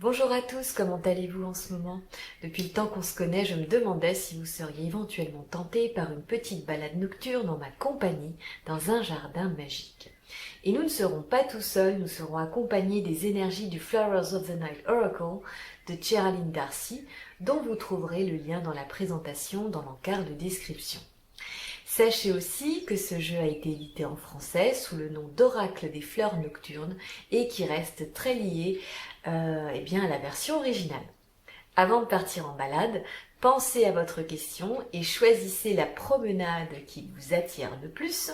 Bonjour à tous, comment allez-vous en ce moment? Depuis le temps qu'on se connaît, je me demandais si vous seriez éventuellement tenté par une petite balade nocturne en ma compagnie dans un jardin magique. Et nous ne serons pas tout seuls, nous serons accompagnés des énergies du Flowers of the Night Oracle de Geraldine Darcy, dont vous trouverez le lien dans la présentation dans l'encart de description. Sachez aussi que ce jeu a été édité en français sous le nom d'Oracle des fleurs nocturnes et qui reste très lié à la version originale. Avant de partir en balade, pensez à votre question et choisissez la promenade qui vous attire le plus,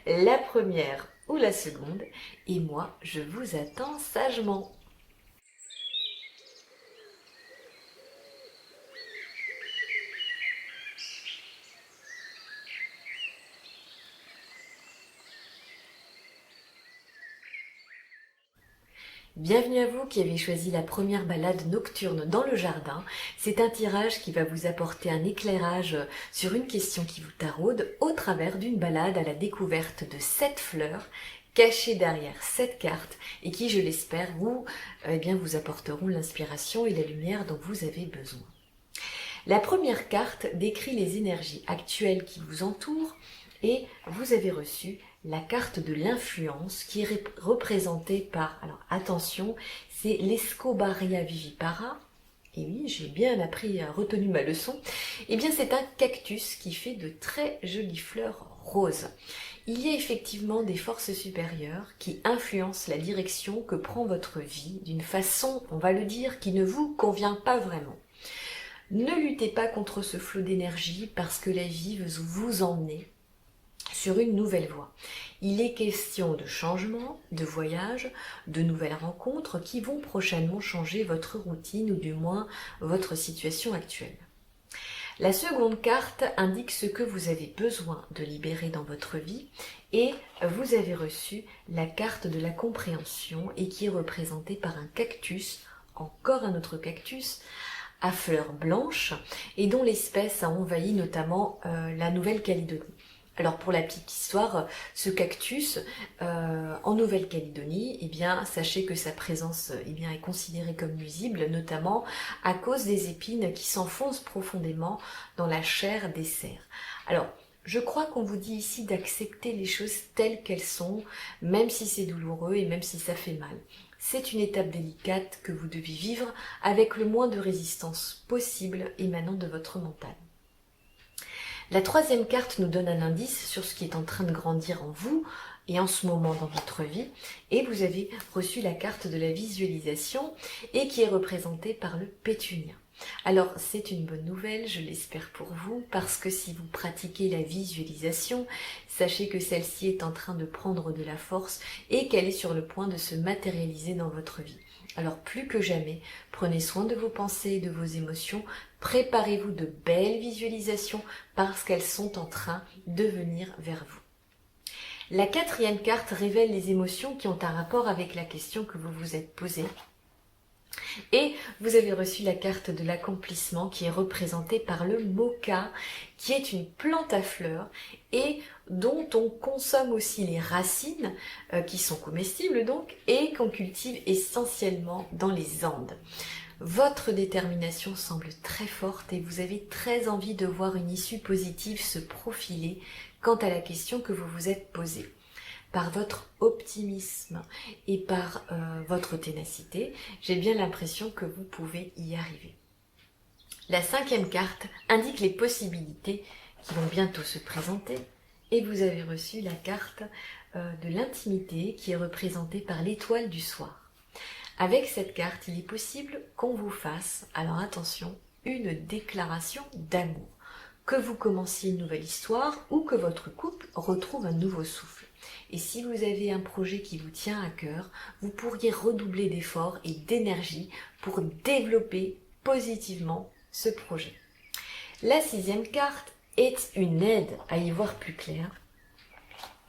la première ou la seconde, et moi je vous attends sagement. Bienvenue à vous qui avez choisi la première balade nocturne dans le jardin. C'est un tirage qui va vous apporter un éclairage sur une question qui vous taraude au travers d'une balade à la découverte de 7 fleurs cachées derrière 7 cartes et qui, je l'espère, vous apporteront l'inspiration et la lumière dont vous avez besoin. La première carte décrit les énergies actuelles qui vous entourent et vous avez reçu la carte de l'influence qui est représentée par, alors attention, c'est l'Escobaria vivipara. Et oui, j'ai bien retenu ma leçon. Eh bien, c'est un cactus qui fait de très jolies fleurs roses. Il y a effectivement des forces supérieures qui influencent la direction que prend votre vie d'une façon, on va le dire, qui ne vous convient pas vraiment. Ne luttez pas contre ce flot d'énergie parce que la vie veut vous emmener sur une nouvelle voie. Il est question de changement, de voyage, de nouvelles rencontres qui vont prochainement changer votre routine ou du moins votre situation actuelle. La seconde carte indique ce que vous avez besoin de libérer dans votre vie et vous avez reçu la carte de la compréhension et qui est représentée par un cactus, encore un autre cactus, à fleurs blanches et dont l'espèce a envahi notamment la Nouvelle-Calédonie. Alors pour la petite histoire, ce cactus en Nouvelle-Calédonie, sachez que sa présence est considérée comme nuisible, notamment à cause des épines qui s'enfoncent profondément dans la chair des cerfs. Alors, je crois qu'on vous dit ici d'accepter les choses telles qu'elles sont, même si c'est douloureux et même si ça fait mal. C'est une étape délicate que vous devez vivre avec le moins de résistance possible émanant de votre mental. La troisième carte nous donne un indice sur ce qui est en train de grandir en vous et en ce moment dans votre vie. Et vous avez reçu la carte de la visualisation et qui est représentée par le pétunia. Alors c'est une bonne nouvelle, je l'espère pour vous, parce que si vous pratiquez la visualisation, sachez que celle-ci est en train de prendre de la force et qu'elle est sur le point de se matérialiser dans votre vie. Alors plus que jamais, prenez soin de vos pensées et de vos émotions, préparez-vous de belles visualisations parce qu'elles sont en train de venir vers vous. La quatrième carte révèle les émotions qui ont un rapport avec la question que vous vous êtes posée. Et vous avez reçu la carte de l'accomplissement qui est représentée par le moka, qui est une plante à fleurs et dont on consomme aussi les racines, qui sont comestibles donc, et qu'on cultive essentiellement dans les Andes. Votre détermination semble très forte et vous avez très envie de voir une issue positive se profiler quant à la question que vous vous êtes posée. Par votre optimisme et par votre ténacité, j'ai bien l'impression que vous pouvez y arriver. La cinquième carte indique les possibilités qui vont bientôt se présenter et vous avez reçu la carte de l'intimité qui est représentée par l'étoile du soir. Avec cette carte, il est possible qu'on vous fasse, alors attention, une déclaration d'amour. Que vous commenciez une nouvelle histoire ou que votre couple retrouve un nouveau souffle. Et si vous avez un projet qui vous tient à cœur, vous pourriez redoubler d'efforts et d'énergie pour développer positivement ce projet. La sixième carte est une aide à y voir plus clair.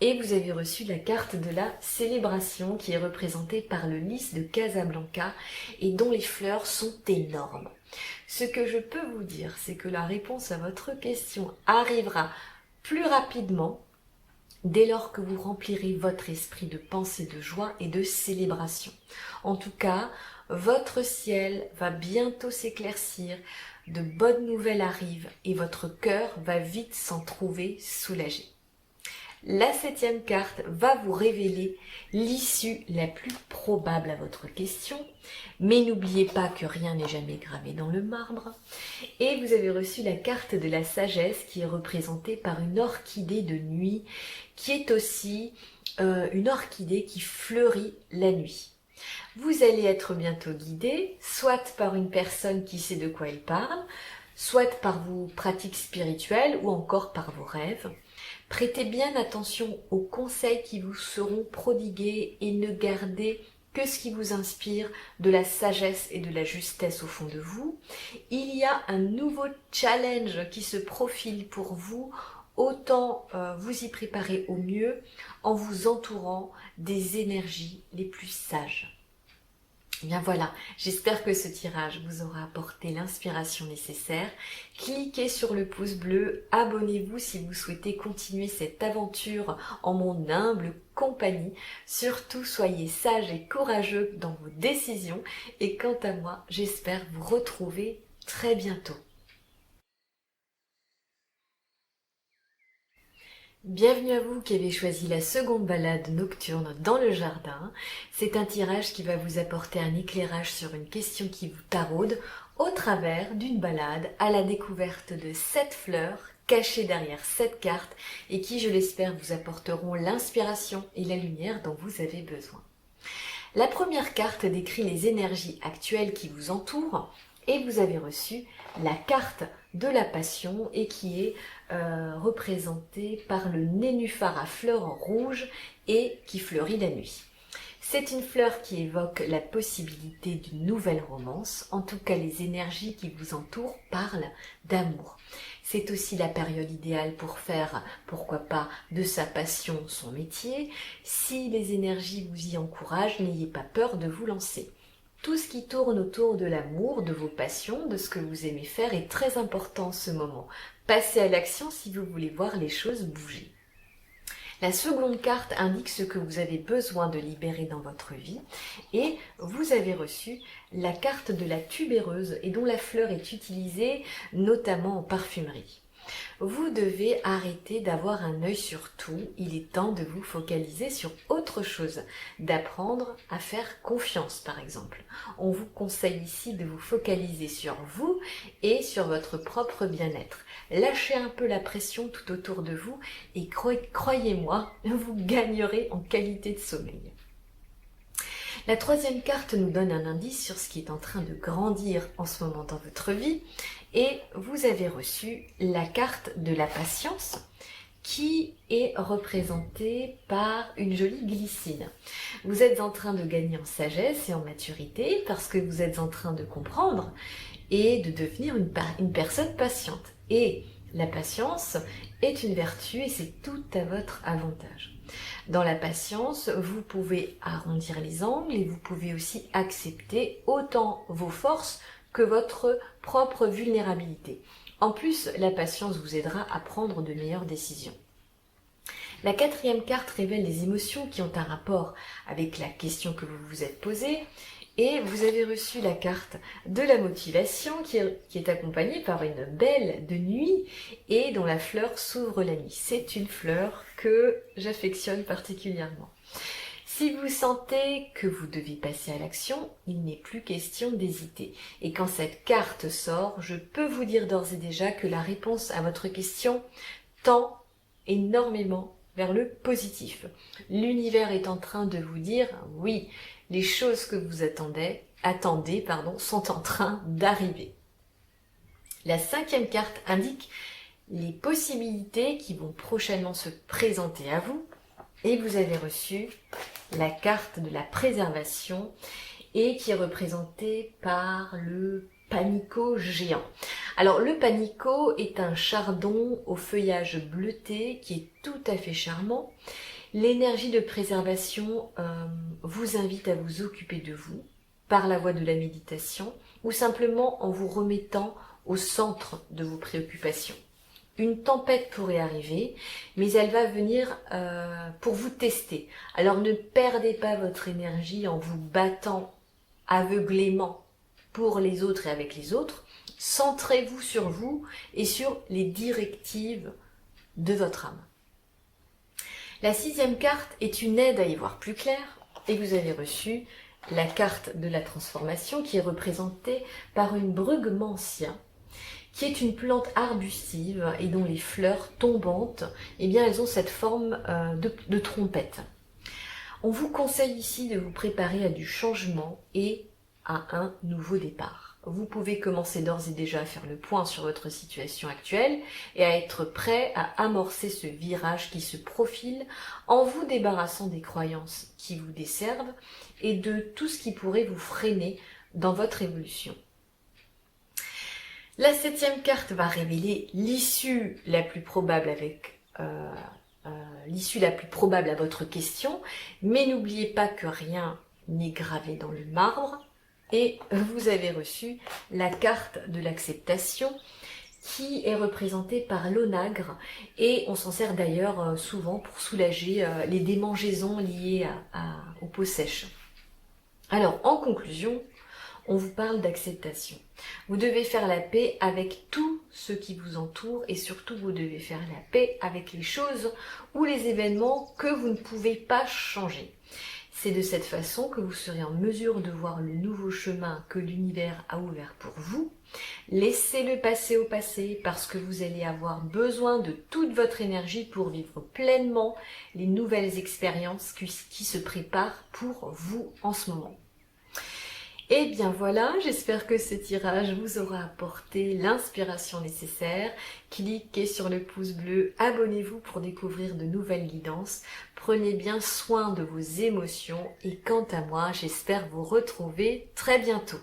Et vous avez reçu la carte de la célébration qui est représentée par le lys de Casablanca et dont les fleurs sont énormes. Ce que je peux vous dire, c'est que la réponse à votre question arrivera plus rapidement dès lors que vous remplirez votre esprit de pensée, de joie et de célébration. En tout cas, votre ciel va bientôt s'éclaircir, de bonnes nouvelles arrivent et votre cœur va vite s'en trouver soulagé. La 7e carte va vous révéler l'issue la plus probable à votre question, mais n'oubliez pas que rien n'est jamais gravé dans le marbre. Et vous avez reçu la carte de la sagesse qui est représentée par une orchidée de nuit, qui est aussi une orchidée qui fleurit la nuit. Vous allez être bientôt guidé, soit par une personne qui sait de quoi elle parle, soit par vos pratiques spirituelles ou encore par vos rêves. Prêtez bien attention aux conseils qui vous seront prodigués et ne gardez que ce qui vous inspire de la sagesse et de la justesse au fond de vous. Il y a un nouveau challenge qui se profile pour vous. Autant vous y préparer au mieux en vous entourant des énergies les plus sages. Bien voilà, j'espère que ce tirage vous aura apporté l'inspiration nécessaire. Cliquez sur le pouce bleu, abonnez-vous si vous souhaitez continuer cette aventure en mon humble compagnie. Surtout, soyez sages et courageux dans vos décisions. Et quant à moi, j'espère vous retrouver très bientôt. Bienvenue à vous qui avez choisi la seconde balade nocturne dans le jardin. C'est un tirage qui va vous apporter un éclairage sur une question qui vous taraude au travers d'une balade à la découverte de 7 fleurs cachées derrière 7 cartes et qui, je l'espère, vous apporteront l'inspiration et la lumière dont vous avez besoin. La première carte décrit les énergies actuelles qui vous entourent et vous avez reçu la carte de la passion et qui est représentée par le nénuphar à fleurs rouges et qui fleurit la nuit. C'est une fleur qui évoque la possibilité d'une nouvelle romance. En tout cas, les énergies qui vous entourent parlent d'amour. C'est aussi la période idéale pour faire, pourquoi pas, de sa passion son métier. Si les énergies vous y encouragent, n'ayez pas peur de vous lancer. Tout ce qui tourne autour de l'amour, de vos passions, de ce que vous aimez faire est très important en ce moment. Passez à l'action si vous voulez voir les choses bouger. La seconde carte indique ce que vous avez besoin de libérer dans votre vie et vous avez reçu la carte de la tubéreuse et dont la fleur est utilisée notamment en parfumerie. Vous devez arrêter d'avoir un œil sur tout, il est temps de vous focaliser sur autre chose, d'apprendre à faire confiance par exemple. On vous conseille ici de vous focaliser sur vous et sur votre propre bien-être. Lâchez un peu la pression tout autour de vous et croyez-moi, vous gagnerez en qualité de sommeil. La troisième carte nous donne un indice sur ce qui est en train de grandir en ce moment dans votre vie et vous avez reçu la carte de la patience qui est représentée par une jolie glycine. Vous êtes en train de gagner en sagesse et en maturité parce que vous êtes en train de comprendre et de devenir une personne patiente. Et la patience est une vertu et c'est tout à votre avantage. Dans la patience, vous pouvez arrondir les angles et vous pouvez aussi accepter autant vos forces que votre propre vulnérabilité. En plus, la patience vous aidera à prendre de meilleures décisions. La quatrième carte révèle les émotions qui ont un rapport avec la question que vous vous êtes posée. Et vous avez reçu la carte de la motivation qui est accompagnée par une belle de nuit et dont la fleur s'ouvre la nuit. C'est une fleur que j'affectionne particulièrement. Si vous sentez que vous devez passer à l'action, il n'est plus question d'hésiter. Et quand cette carte sort, je peux vous dire d'ores et déjà que la réponse à votre question tend énormément vers le positif. L'univers est en train de vous dire oui, les choses que vous attendez, sont en train d'arriver. La cinquième carte indique les possibilités qui vont prochainement se présenter à vous et vous avez reçu la carte de la préservation et qui est représentée par le panico géant. Alors le panico est un chardon au feuillage bleuté qui est tout à fait charmant. L'énergie de préservation vous invite à vous occuper de vous par la voie de la méditation ou simplement en vous remettant au centre de vos préoccupations. Une tempête pourrait arriver, mais elle va venir pour vous tester. Alors ne perdez pas votre énergie en vous battant aveuglément pour les autres et avec les autres. Centrez-vous sur vous et sur les directives de votre âme. La 6e carte est une aide à y voir plus clair et vous avez reçu la carte de la transformation qui est représentée par une brugmansia, qui est une plante arbustive et dont les fleurs tombantes, eh bien, elles ont cette forme de trompette. On vous conseille ici de vous préparer à du changement et à un nouveau départ. Vous pouvez commencer d'ores et déjà à faire le point sur votre situation actuelle et à être prêt à amorcer ce virage qui se profile en vous débarrassant des croyances qui vous desservent et de tout ce qui pourrait vous freiner dans votre évolution. La 7e carte va révéler l'issue la plus probable à votre question, mais n'oubliez pas que rien n'est gravé dans le marbre. Et vous avez reçu la carte de l'acceptation qui est représentée par l'onagre et on s'en sert d'ailleurs souvent pour soulager les démangeaisons liées aux peaux sèches. Alors en conclusion, on vous parle d'acceptation. Vous devez faire la paix avec tout ce qui vous entoure et surtout vous devez faire la paix avec les choses ou les événements que vous ne pouvez pas changer. C'est de cette façon que vous serez en mesure de voir le nouveau chemin que l'univers a ouvert pour vous. Laissez-le passer au passé parce que vous allez avoir besoin de toute votre énergie pour vivre pleinement les nouvelles expériences qui se préparent pour vous en ce moment. Et bien voilà, j'espère que ce tirage vous aura apporté l'inspiration nécessaire. Cliquez sur le pouce bleu, abonnez-vous pour découvrir de nouvelles guidances. Prenez bien soin de vos émotions et quant à moi, j'espère vous retrouver très bientôt.